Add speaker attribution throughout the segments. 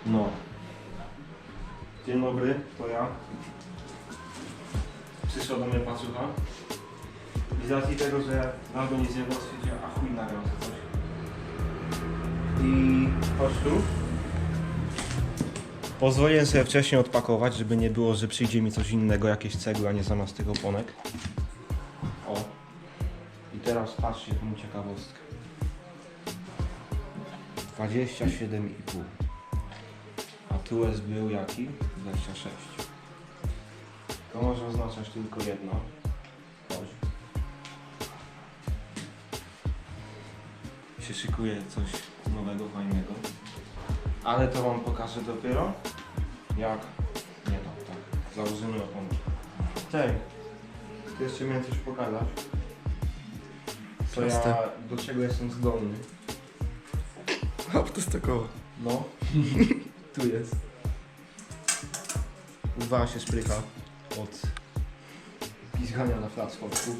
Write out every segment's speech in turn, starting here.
Speaker 1: No. Dzień dobry, to ja. Przyszła do mnie pacucha. I z racji tego, że dawno nic nie było, stwierdziłem, a chuj nagrał to coś. I chodź tu. Pozwoliłem sobie wcześniej odpakować, żeby nie było, że przyjdzie mi coś innego, jakieś cegły, a nie zamiast tych oponek. O. I teraz patrzcie, jaką ciekawostkę. 27,5. A tułez był jaki? 26. To może oznaczać tylko jedno. Chodź. Się szykuje coś nowego, fajnego. Ale to wam pokażę dopiero jak... Nie no, tak. Założymy oponę. Cześć. Jeszcze miałem coś pokazać. Co ja, do czego jestem zdolny.
Speaker 2: A, to jest takowa.
Speaker 1: No. Tu jest. Dwa się szprycha od pizgania na flat schodków.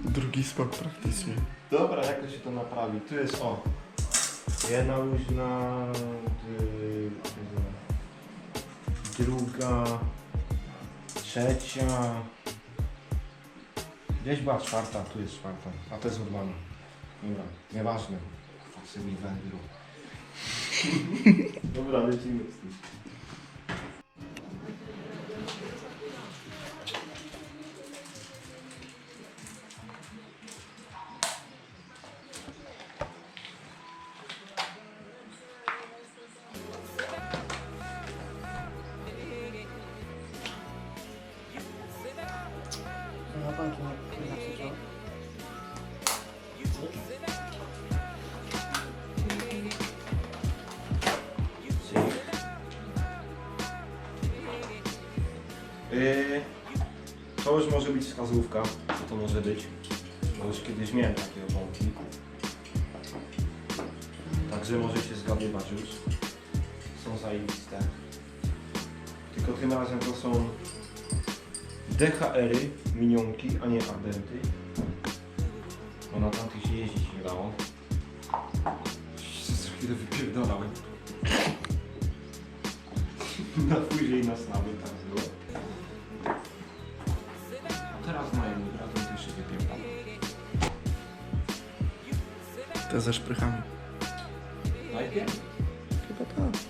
Speaker 2: Drugi skok praktycznie.
Speaker 1: Dobra, jak to się to naprawi? Tu jest o. Jedna luźna, druga, trzecia. Gdzieś była czwarta, tu jest czwarta, a to jest odlana. Dobra, nieważne. Kurwa, sobie mi wędru. Dobra, lecimy z tym.
Speaker 3: Na banki na krzyczał.
Speaker 1: To już może być wskazówka, co to może być. Bo już kiedyś miałem takie oponki. Także możecie zgadywać już. Są zajebiste. Tylko tym razem to są DHR-y, minionki, a nie ardenty. Bo na tamtych się jeździć nie dało. Za chwilę wypierdolałem. Na później na snaby tak było. A teraz moje razem też się wypierdam.
Speaker 2: Te ze szprychami.
Speaker 1: Najpierw?
Speaker 2: Chyba tak.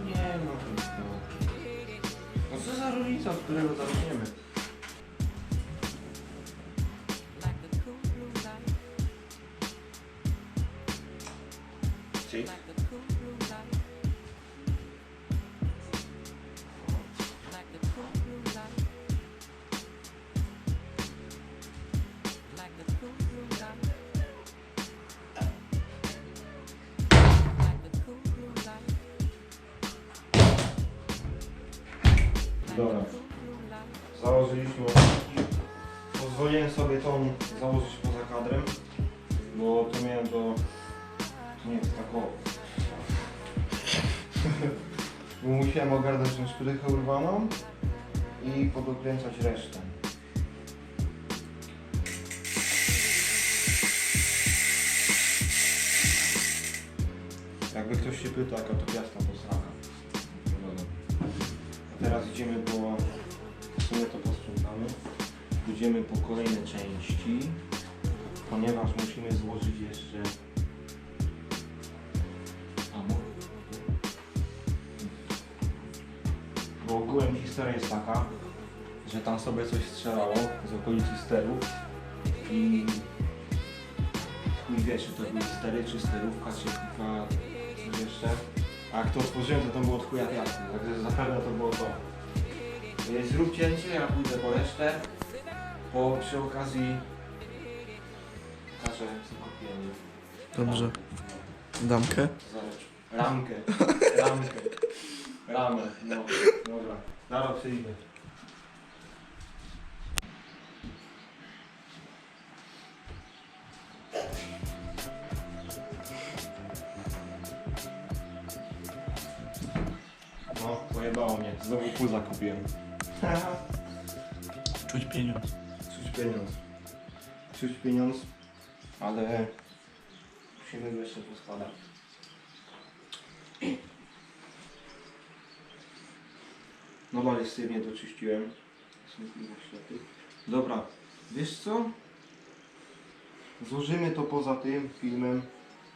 Speaker 1: Nie no, no co za różnica, od którego zaczniemy? Czyli? Dobra. Założyliśmy oponki. Pozwoliłem sobie tą założyć poza kadrem, bo to miałem to nie jest tak o. Bo musiałem ogarnąć tą szprychę urwaną i podokręcać resztę. Jakby ktoś się pyta, jaka to piasta, to sraka. A teraz idziemy po... W sumie to posprzątamy. Idziemy po kolejne części, ponieważ musimy złożyć jeszcze... Bo ogółem historia jest taka, że tam sobie coś strzelało z okolicy sterów i chuj wie, czy to były stery, czy sterówka, czy chyba coś jeszcze. A jak to otworzyłem, to było od chuja piasku, także zapewne to było to. Zrób cięcie, ja pójdę po resztę, bo przy okazji pokażę co kupiłem.
Speaker 2: Dobrze. Damkę?
Speaker 1: Ramkę, ramę, no, dobra, zaraz przyjdę. No, pojebało mnie, znowu puza kupiłem.
Speaker 2: Czuć pieniądz.
Speaker 1: Czuć pieniądz, ale musimy go jeszcze poskładać. No dalej sobie nie doczyściłem. Są kurwa ślepy. Dobra, wiesz co? Złożymy to poza tym filmem.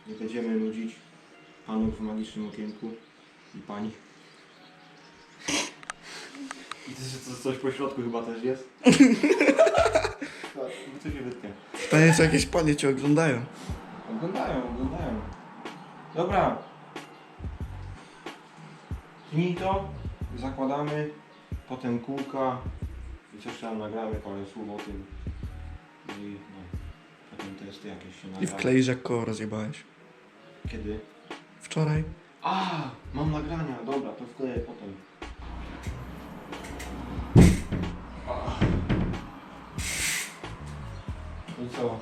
Speaker 1: Nie będziemy nudzić panów w magicznym okienku i pani. I coś po środku chyba też jest. No co się wytnie.
Speaker 2: Pytanie, czy jakieś panie cię oglądają.
Speaker 1: Oglądają. Dobra. Tnij to, zakładamy, potem kółka i coś tam nagramy parę słów o tym. I no, potem testy jakieś się
Speaker 2: I
Speaker 1: nagrają.
Speaker 2: wkleisz jak koło rozjebałeś.
Speaker 1: Kiedy?
Speaker 2: Wczoraj.
Speaker 1: A, mam nagrania, dobra, to wkleję potem. I co?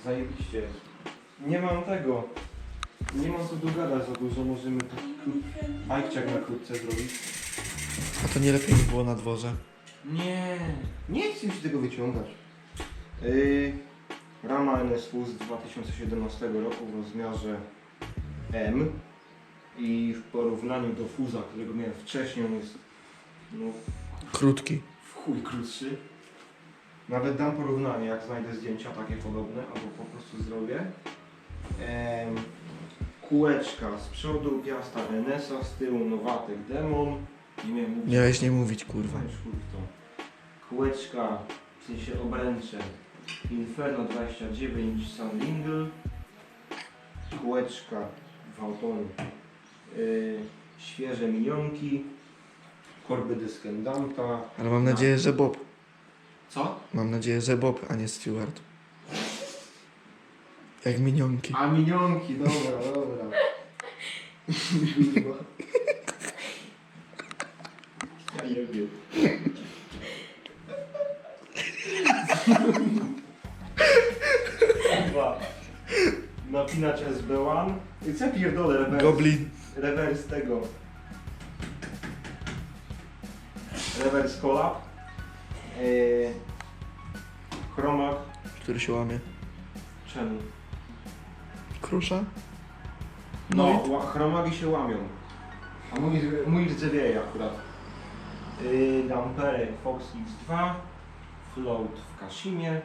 Speaker 1: Zajebiście. Nie mam tego. Nie mam co tu gadać za dużo, możemy tak bajkciak na krótce zrobić.
Speaker 2: A to nie lepiej by było na dworze.
Speaker 1: Nie chcę mi się tego wyciągać. Rama NSW z 2017 roku w rozmiarze M i w porównaniu do fuza, którego miałem wcześniej, on jest no,
Speaker 2: Krótki.
Speaker 1: w chuj krótszy. Nawet dam porównanie, jak znajdę zdjęcia takie podobne, albo po prostu zrobię. Kółeczka z przodu, Piasta NS-a, z tyłu Nowatek Demon. Nie miałem mówić.
Speaker 2: Miałeś nie mówić, kurwa.
Speaker 1: Weź, chuj w to. Kółeczka, w sensie obręcze. Inferno 29 Sun Lingle. Kółeczka w autonie. Świeże minionki. Korby dyskendanta.
Speaker 2: Ale mam nadzieję, że Bob.
Speaker 1: Co?
Speaker 2: Mam nadzieję, że Bob, a nie Stewart. Jak minionki.
Speaker 1: A minionki, dobra. Kurwa. Ja nie wiem. Kurwa. Napinacz SB1. I co pierdolę rewers?
Speaker 2: Goblin.
Speaker 1: Rewers tego. Rewers collab. Chromak.
Speaker 2: Który się łamie.
Speaker 1: Czemu?
Speaker 2: Krusza?
Speaker 1: No, chromagi się łamią. A mój rdzewieje akurat. Dampery Fox X2, float w Kashimie.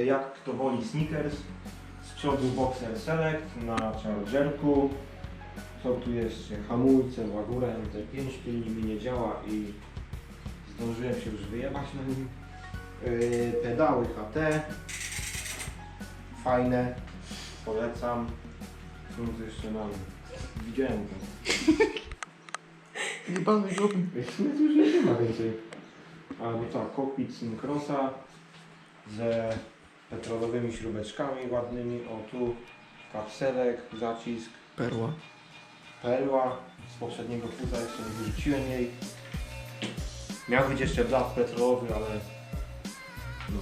Speaker 1: Jak kto woli Snickers. Z przodu Boxer Select na Chargerku. Co tu jeszcze? Hamulce, Wagura MT5, pilnie mi nie działa i zdążyłem się już wyjebać na nim. Pedały HT. Fajne. Polecam. Co tu jeszcze mam? Widziałem to.
Speaker 2: Jebany goblin.
Speaker 1: W sumie tu już nie ma więcej. A no tak, kokpit Syncrossa ze petrolowymi śrubeczkami ładnymi. O tu kapselek, zacisk,
Speaker 2: Perła.
Speaker 1: perła z poprzedniego fuza, jeszcze nie wyrzuciłem jej. Miał być jeszcze blat petrolowy, ale no,